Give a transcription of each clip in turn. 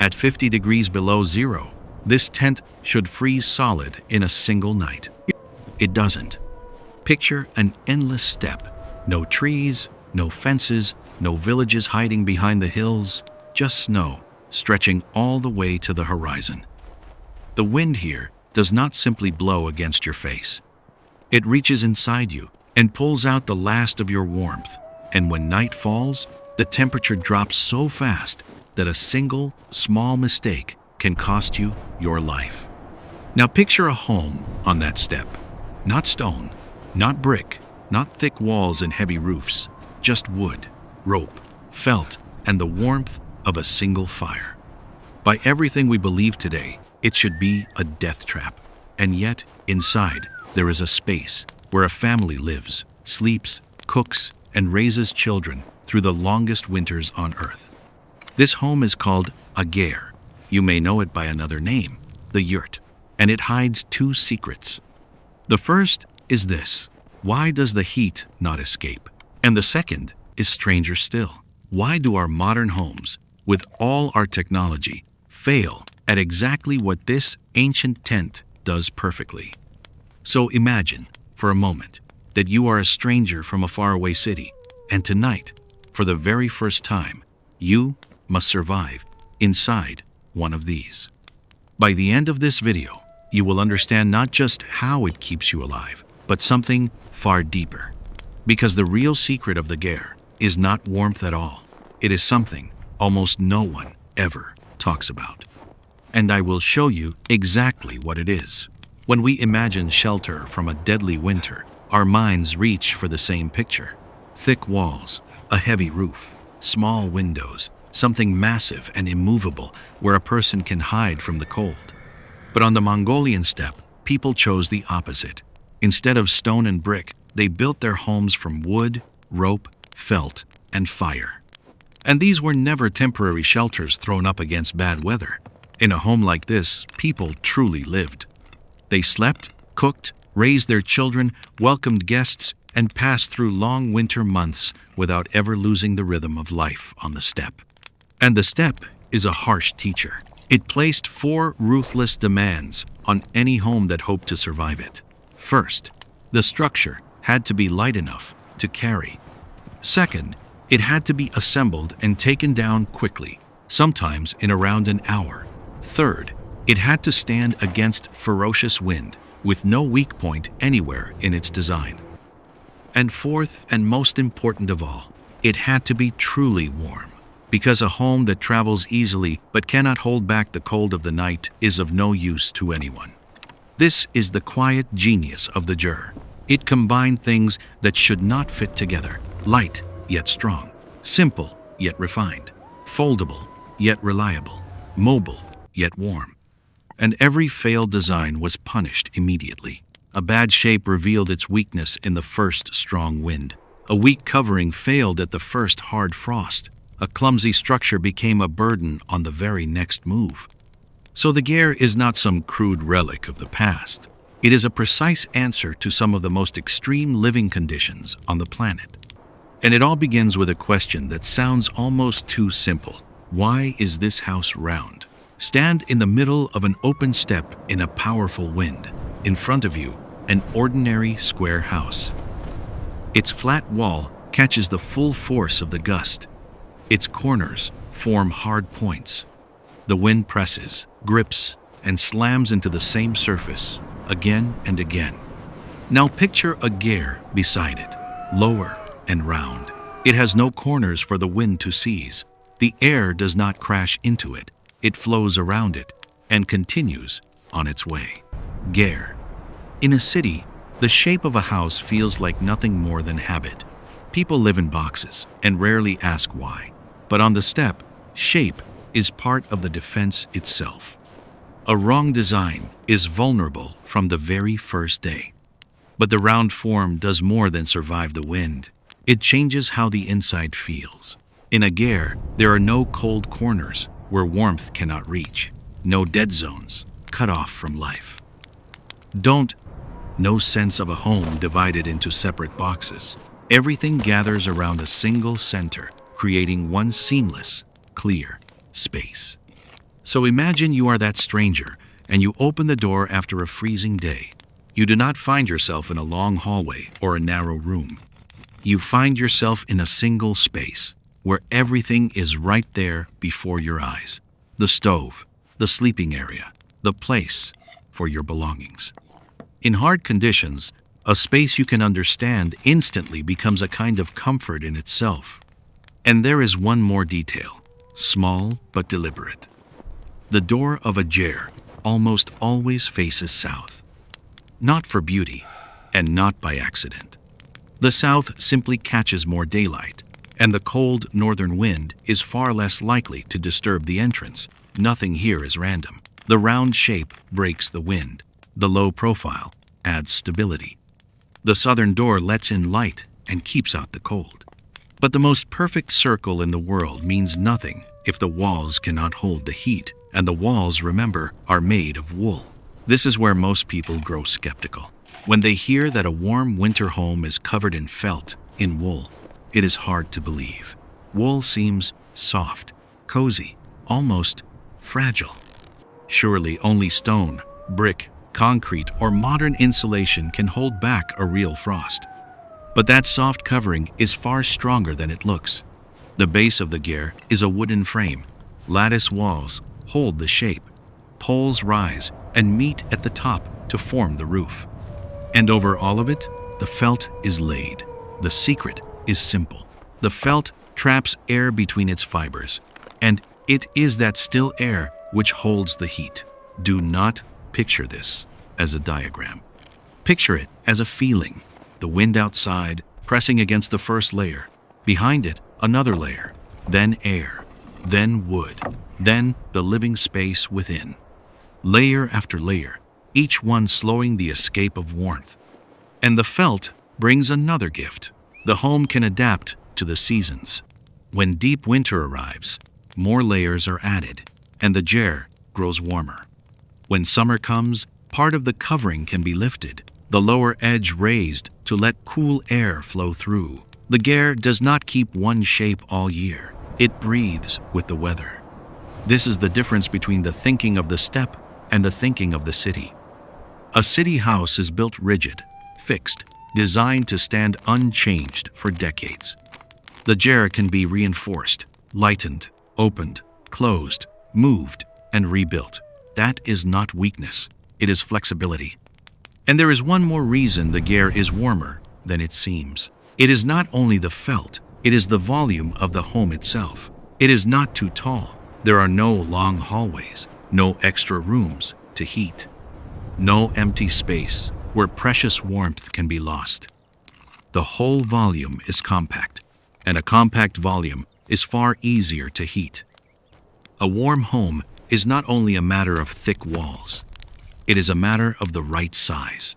At 50 degrees below zero, this tent should freeze solid in a single night. It doesn't. Picture an endless steppe. No trees, no fences, no villages hiding behind the hills, just snow stretching all the way to the horizon. The wind here does not simply blow against your face. It reaches inside you and pulls out the last of your warmth. And when night falls, the temperature drops so fast that a single, small mistake can cost you your life. Now picture a home on that steppe. Not stone, not brick, not thick walls and heavy roofs, just wood, rope, felt, and the warmth of a single fire. By everything we believe today, it should be a death trap. And yet, inside, there is a space where a family lives, sleeps, cooks, and raises children through the longest winters on Earth. This home is called a ger. You may know it by another name, the yurt, and it hides two secrets. The first is this: why does the heat not escape? And the second is stranger still. Why do our modern homes, with all our technology, fail at exactly what this ancient tent does perfectly? So imagine, for a moment, that you are a stranger from a faraway city, and tonight, for the very first time, you must survive inside one of these. By the end of this video, you will understand not just how it keeps you alive, but something far deeper. Because the real secret of the ger is not warmth at all. It is something almost no one ever talks about. And I will show you exactly what it is. When we imagine shelter from a deadly winter, our minds reach for the same picture. Thick walls, a heavy roof, small windows, something massive and immovable where a person can hide from the cold. But on the Mongolian steppe, people chose the opposite. Instead of stone and brick, they built their homes from wood, rope, felt, and fire. And these were never temporary shelters thrown up against bad weather. In a home like this, people truly lived. They slept, cooked, raised their children, welcomed guests, and passed through long winter months without ever losing the rhythm of life on the steppe. And the steppe is a harsh teacher. It placed 4 ruthless demands on any home that hoped to survive it. First, the structure had to be light enough to carry. Second, it had to be assembled and taken down quickly, sometimes in around an hour. Third, it had to stand against ferocious wind, with no weak point anywhere in its design. And fourth, and most important of all, it had to be truly warm, because a home that travels easily but cannot hold back the cold of the night is of no use to anyone. This is the quiet genius of the ger. It combined things that should not fit together: light yet strong, simple yet refined, foldable yet reliable, mobile yet warm. And every failed design was punished immediately. A bad shape revealed its weakness in the first strong wind. A weak covering failed at the first hard frost. A clumsy structure became a burden on the very next move. So the ger is not some crude relic of the past. It is a precise answer to some of the most extreme living conditions on the planet. And it all begins with a question that sounds almost too simple. Why is this house round? Stand in the middle of an open steppe in a powerful wind. In front of you, an ordinary square house. Its flat wall catches the full force of the gust. Its corners form hard points. The wind presses, grips, and slams into the same surface again and again. Now picture a ger beside it, lower and round. It has no corners for the wind to seize. The air does not crash into it. It flows around it and continues on its way. Ger. In a city, the shape of a house feels like nothing more than habit. People live in boxes and rarely ask why. But on the steppe, shape is part of the defense itself. A wrong design is vulnerable from the very first day. But the round form does more than survive the wind. It changes how the inside feels. In a ger, there are no cold corners where warmth cannot reach, no dead zones cut off from life. No sense of a home divided into separate boxes. Everything gathers around a single center, creating one seamless, clear space. So imagine you are that stranger, and you open the door after a freezing day. You do not find yourself in a long hallway or a narrow room. You find yourself in a single space, where everything is right there before your eyes. The stove, the sleeping area, the place for your belongings. In hard conditions, a space you can understand instantly becomes a kind of comfort in itself. And there is one more detail, small but deliberate. The door of a ger almost always faces south. Not for beauty, and not by accident. The south simply catches more daylight, and the cold northern wind is far less likely to disturb the entrance. Nothing here is random. The round shape breaks the wind. The low profile adds stability. The southern door lets in light and keeps out the cold. But the most perfect circle in the world means nothing if the walls cannot hold the heat, and the walls, remember, are made of wool. This is where most people grow skeptical. When they hear that a warm winter home is covered in felt, in wool, it is hard to believe. Wool seems soft, cozy, almost fragile. Surely only stone, brick, concrete, or modern insulation can hold back a real frost. But that soft covering is far stronger than it looks. The base of the ger is a wooden frame. Lattice walls hold the shape. Poles rise and meet at the top to form the roof. And over all of it, the felt is laid. The secret is simple. The felt traps air between its fibers, and it is that still air which holds the heat. Do not picture this as a diagram. Picture it as a feeling. The wind outside pressing against the first layer. Behind it, another layer. Then air. Then wood. Then the living space within. Layer after layer, each one slowing the escape of warmth. And the felt brings another gift. The home can adapt to the seasons. When deep winter arrives, more layers are added, and the ger grows warmer. When summer comes, part of the covering can be lifted, the lower edge raised to let cool air flow through. The ger does not keep one shape all year. It breathes with the weather. This is the difference between the thinking of the steppe and the thinking of the city. A city house is built rigid, fixed, designed to stand unchanged for decades. The ger can be reinforced, lightened, opened, closed, moved, and rebuilt. That is not weakness, it is flexibility. And there is one more reason the ger is warmer than it seems. It is not only the felt, it is the volume of the home itself. It is not too tall. There are no long hallways, no extra rooms to heat, no empty space where precious warmth can be lost. The whole volume is compact, and a compact volume is far easier to heat. A warm home is not only a matter of thick walls, it is a matter of the right size.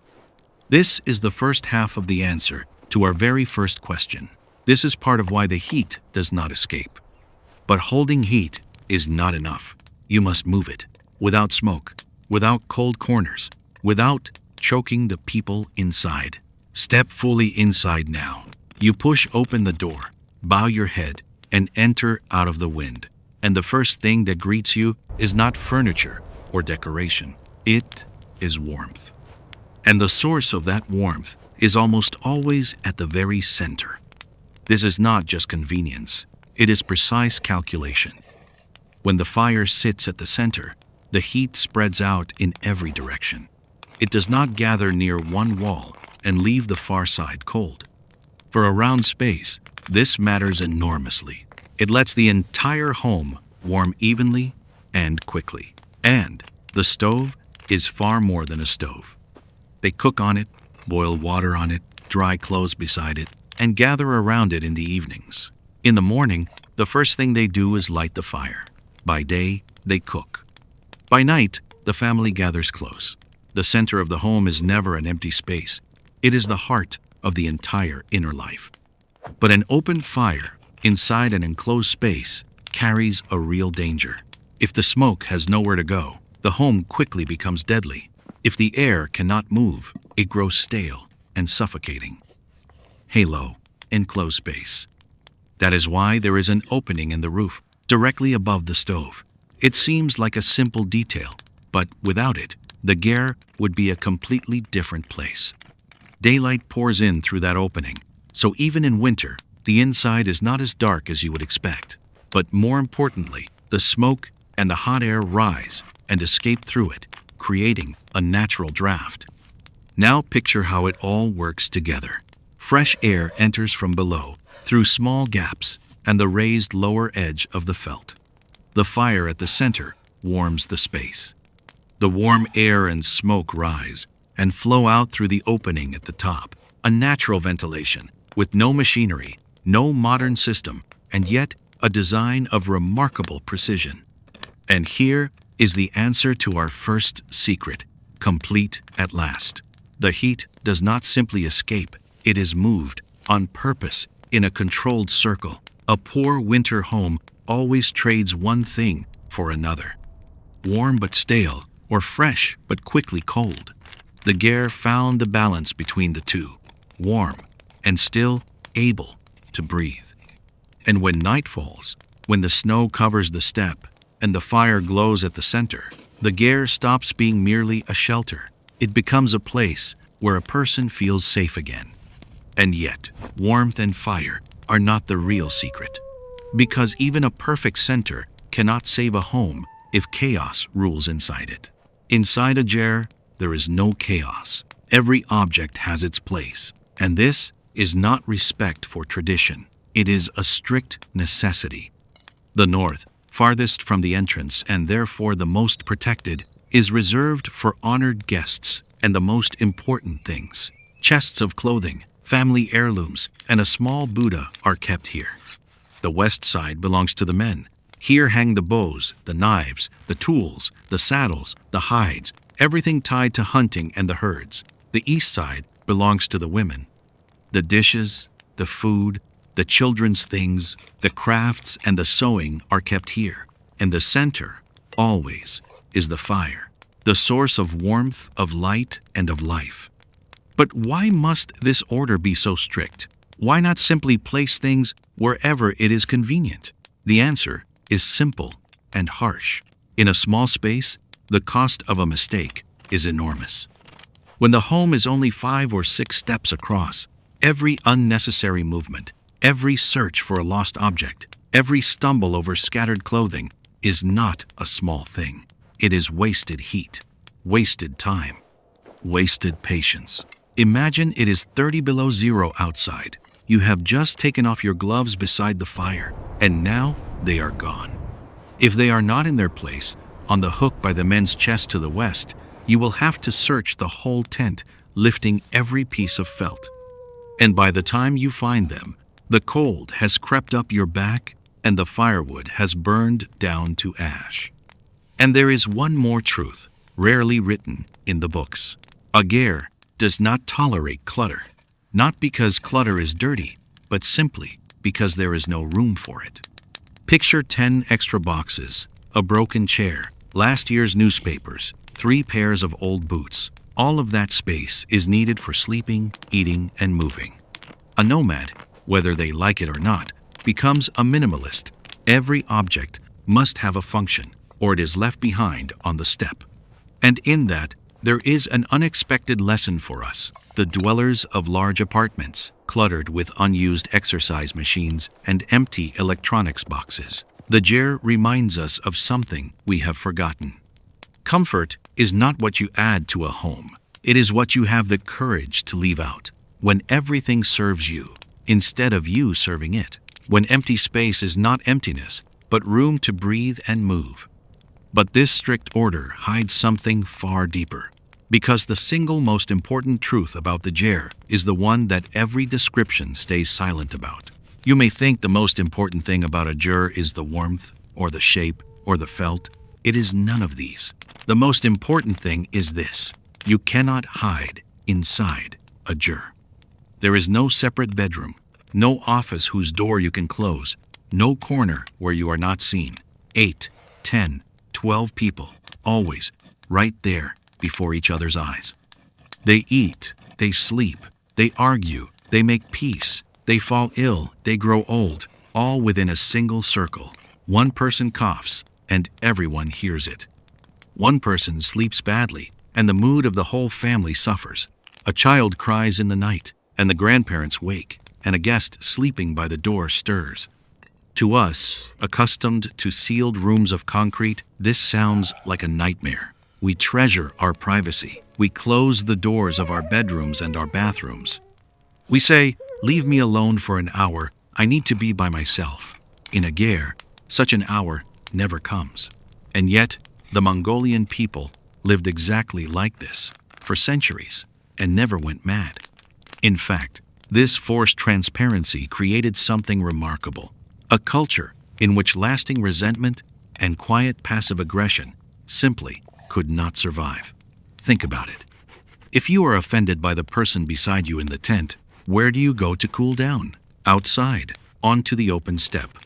This is the first half of the answer to our very first question. This is part of why the heat does not escape. But holding heat is not enough. You must move it, without smoke, without cold corners, without choking the people inside. Step fully inside now. You push open the door, bow your head, and enter out of the wind. And the first thing that greets you is not furniture or decoration. It is warmth. And the source of that warmth is almost always at the very center. This is not just convenience. It is precise calculation. When the fire sits at the center, the heat spreads out in every direction. It does not gather near one wall and leave the far side cold. For a round space, this matters enormously. It lets the entire home warm evenly and quickly. And the stove is far more than a stove. They cook on it, boil water on it, dry clothes beside it, and gather around it in the evenings. In the morning, the first thing they do is light the fire. By day, they cook. By night, the family gathers close. The center of the home is never an empty space. It is the heart of the entire inner life. But an open fire inside an enclosed space carries a real danger. If the smoke has nowhere to go, the home quickly becomes deadly. If the air cannot move, it grows stale and suffocating. Halo, enclosed space. That is why there is an opening in the roof, directly above the stove. It seems like a simple detail, but without it, the Ger would be a completely different place. Daylight pours in through that opening, so even in winter, the inside is not as dark as you would expect. But more importantly, the smoke and the hot air rise and escape through it, creating a natural draft. Now picture how it all works together. Fresh air enters from below, through small gaps and the raised lower edge of the felt. The fire at the center warms the space. The warm air and smoke rise and flow out through the opening at the top, a natural ventilation with no machinery, no modern system, and yet a design of remarkable precision. And here is the answer to our first secret, complete at last. The heat does not simply escape, it is moved on purpose in a controlled circle. A poor winter home always trades one thing for another. Warm but stale, or fresh but quickly cold. The Ger found the balance between the two, warm and still able to breathe. And when night falls, when the snow covers the steppe and the fire glows at the center, the Ger stops being merely a shelter. It becomes a place where a person feels safe again. And yet, warmth and fire are not the real secret. Because even a perfect center cannot save a home if chaos rules inside it. Inside a Ger, there is no chaos. Every object has its place. And this is not respect for tradition. It is a strict necessity. The north, farthest from the entrance and therefore the most protected, is reserved for honored guests and the most important things. Chests of clothing, family heirlooms, and a small Buddha are kept here. The west side belongs to the men. Here hang the bows, the knives, the tools, the saddles, the hides, everything tied to hunting and the herds. The east side belongs to the women. The dishes, the food, the children's things, the crafts, and the sewing are kept here. And the center, always, is the fire, the source of warmth, of light, and of life. But why must this order be so strict? Why not simply place things wherever it is convenient? The answer is simple and harsh. In a small space, the cost of a mistake is enormous. When the home is only 5 or 6 steps across, every unnecessary movement, every search for a lost object, every stumble over scattered clothing is not a small thing. It is wasted heat, wasted time, wasted patience. Imagine it is 30 below zero outside. You have just taken off your gloves beside the fire, and now they are gone. If they are not in their place, on the hook by the men's chest to the west, you will have to search the whole tent, lifting every piece of felt. And by the time you find them, the cold has crept up your back and the firewood has burned down to ash. And there is one more truth, rarely written in the books. A Ger does not tolerate clutter, not because clutter is dirty, but simply because there is no room for it. Picture 10 extra boxes, a broken chair, last year's newspapers, 3 pairs of old boots. All of that space is needed for sleeping, eating, and moving. A nomad, whether they like it or not, becomes a minimalist. Every object must have a function, or it is left behind on the steppe. And in that, there is an unexpected lesson for us. The dwellers of large apartments, cluttered with unused exercise machines and empty electronics boxes. The Ger reminds us of something we have forgotten. Comfort is not what you add to a home. It is what you have the courage to leave out. When everything serves you, instead of you serving it. When empty space is not emptiness, but room to breathe and move. But this strict order hides something far deeper. Because the single most important truth about the Ger is the one that every description stays silent about. You may think the most important thing about a Ger is the warmth, or the shape, or the felt. It is none of these. The most important thing is this: you cannot hide inside a Ger. There is no separate bedroom, no office whose door you can close, no corner where you are not seen. 8, 10, 12 people, always, right there before each other's eyes. They eat, they sleep, they argue, they make peace, they fall ill, they grow old, all within a single circle. One person coughs, and everyone hears it. One person sleeps badly, and the mood of the whole family suffers. A child cries in the night, and the grandparents wake, and a guest sleeping by the door stirs. To us, accustomed to sealed rooms of concrete, this sounds like a nightmare. We treasure our privacy. We close the doors of our bedrooms and our bathrooms. We say, "Leave me alone for an hour. I need to be by myself." In a Ger, such an hour never comes. And yet, the Mongolian people lived exactly like this for centuries and never went mad. In fact, this forced transparency created something remarkable, a culture in which lasting resentment and quiet passive aggression simply could not survive. Think about it. If you are offended by the person beside you in the tent, where do you go to cool down? Outside, onto the open steppe.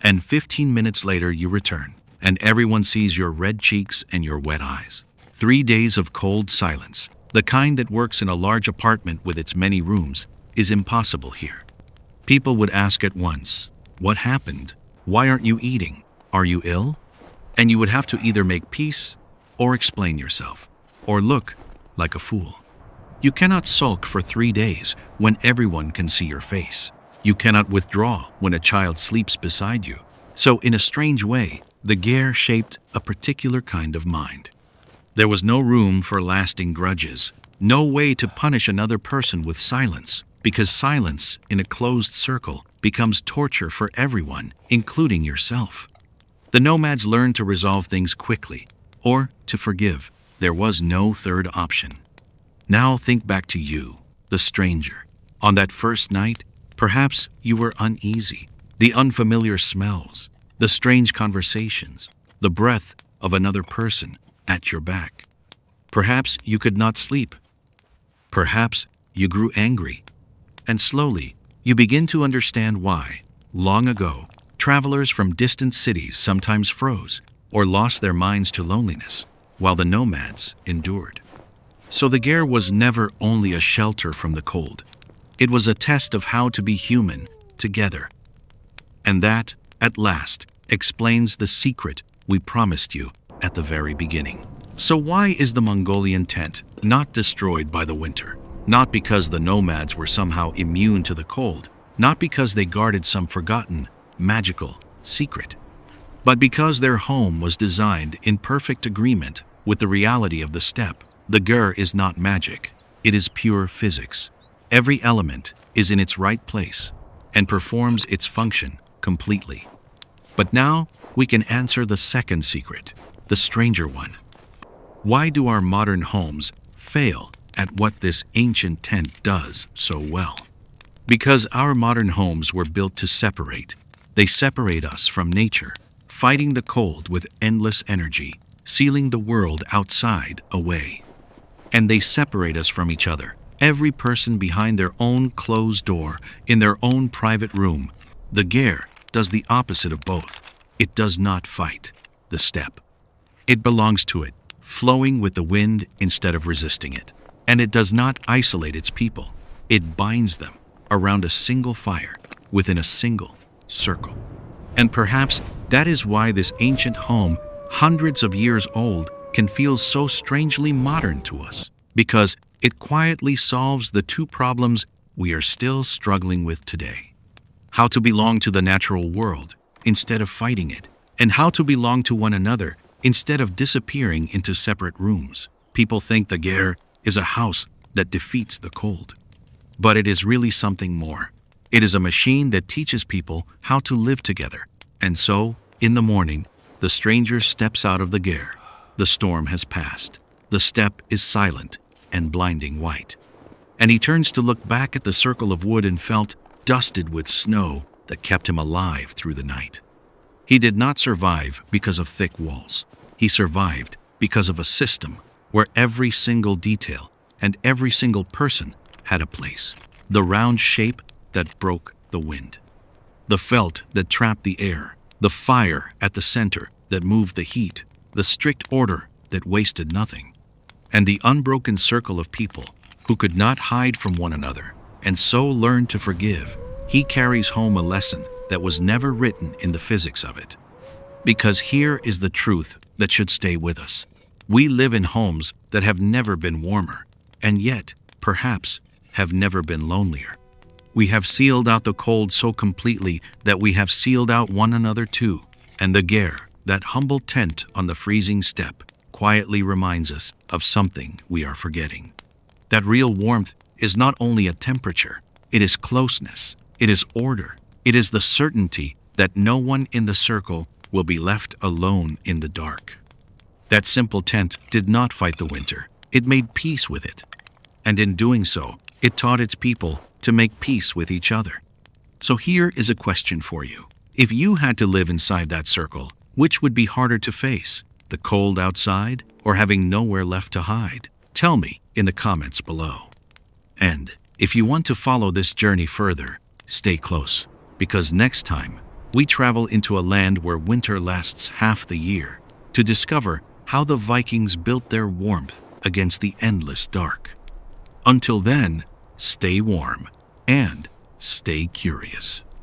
And 15 minutes later you return, and everyone sees your red cheeks and your wet eyes. 3 days of cold silence, the kind that works in a large apartment with its many rooms, is impossible here. People would ask at once, "What happened? Why aren't you eating? Are you ill?" And you would have to either make peace or explain yourself, or look like a fool. You cannot sulk for 3 days when everyone can see your face. You cannot withdraw when a child sleeps beside you. So in a strange way, the Ger shaped a particular kind of mind. There was no room for lasting grudges, no way to punish another person with silence, because silence in a closed circle becomes torture for everyone, including yourself. The nomads learned to resolve things quickly, or to forgive. There was no third option. Now think back to you, the stranger. On that first night, perhaps you were uneasy. The unfamiliar smells, the strange conversations, the breath of another person at your back. Perhaps you could not sleep. Perhaps you grew angry. And slowly, you begin to understand why, long ago, travelers from distant cities sometimes froze or lost their minds to loneliness, while the nomads endured. So the Ger was never only a shelter from the cold. It was a test of how to be human together. And that, at last, explains the secret we promised you at the very beginning. So why is the Mongolian tent not destroyed by the winter? Not because the nomads were somehow immune to the cold, not because they guarded some forgotten, magical secret, but because their home was designed in perfect agreement with the reality of the steppe. The Ger is not magic, it is pure physics. Every element is in its right place and performs its function completely. But now we can answer the second secret, the stranger one. Why do our modern homes fail at what this ancient tent does so well? Because our modern homes were built to separate. They separate us from nature, fighting the cold with endless energy, sealing the world outside away. And they separate us from each other, every person behind their own closed door, in their own private room. The Ger does the opposite of both. It does not fight the steppe. It belongs to it, flowing with the wind instead of resisting it. And it does not isolate its people. It binds them around a single fire, within a single circle. And perhaps that is why this ancient home, hundreds of years old, can feel so strangely modern to us, because it quietly solves the two problems we are still struggling with today. How to belong to the natural world instead of fighting it, and how to belong to one another instead of disappearing into separate rooms. People think the Ger is a house that defeats the cold. But it is really something more. It is a machine that teaches people how to live together. And so, in the morning, the stranger steps out of the Ger. The storm has passed. The steppe is silent and blinding white. And he turns to look back at the circle of wood and felt dusted with snow that kept him alive through the night. He did not survive because of thick walls. He survived because of a system where every single detail and every single person had a place. The round shape that broke the wind. The felt that trapped the air. The fire at the center that moved the heat. The strict order that wasted nothing. And the unbroken circle of people who could not hide from one another and so learned to forgive. He carries home a lesson that was never written in the physics of it. Because here is the truth that should stay with us. We live in homes that have never been warmer, and yet, perhaps, have never been lonelier. We have sealed out the cold so completely that we have sealed out one another too. And the Ger, that humble tent on the freezing steppe, quietly reminds us of something we are forgetting. That real warmth is not only a temperature, it is closeness, it is order, it is the certainty that no one in the circle will be left alone in the dark. That simple tent did not fight the winter, it made peace with it. And in doing so, it taught its people to make peace with each other. So here is a question for you. If you had to live inside that circle, which would be harder to face, the cold outside or having nowhere left to hide? Tell me in the comments below. And if you want to follow this journey further, stay close, because next time we travel into a land where winter lasts half the year to discover how the Vikings built their warmth against the endless dark. Until then, stay warm and stay curious.